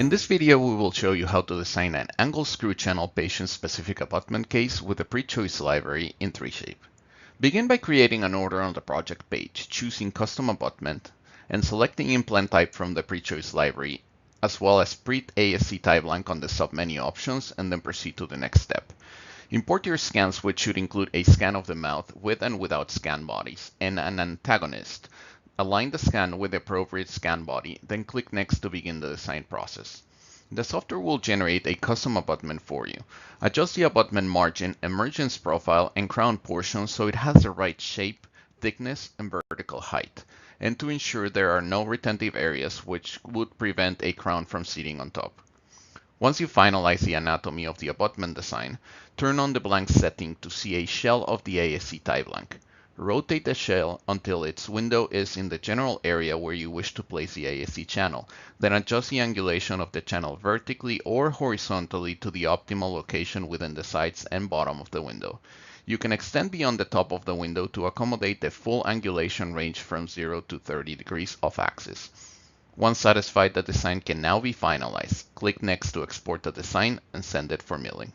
In this video, we will show you how to design an angle screw channel patient-specific abutment case with the Preat Choice Library in 3Shape. Begin by creating an order on the project page, choosing Custom Abutment, and selecting Implant Type from the Preat Choice Library, as well as Preat ASC Ti Blank on the submenu options, and then proceed to the next step. Import your scans, which should include a scan of the mouth with and without scan bodies, and an antagonist. Align the scan with the appropriate scan body, then click Next to begin the design process. The software will generate a custom abutment for you. Adjust the abutment margin, emergence profile, and crown portion so it has the right shape, thickness, and vertical height, and to ensure there are no retentive areas which would prevent a crown from sitting on top. Once you finalize the anatomy of the abutment design, turn on the blank setting to see a shell of the ASC Ti Blank. Rotate the shell until its window is in the general area where you wish to place the ASC channel. Then adjust the angulation of the channel vertically or horizontally to the optimal location within the sides and bottom of the window. You can extend beyond the top of the window to accommodate the full angulation range from 0 to 30 degrees off axis. Once satisfied, the design can now be finalized. Click Next to export the design and send it for milling.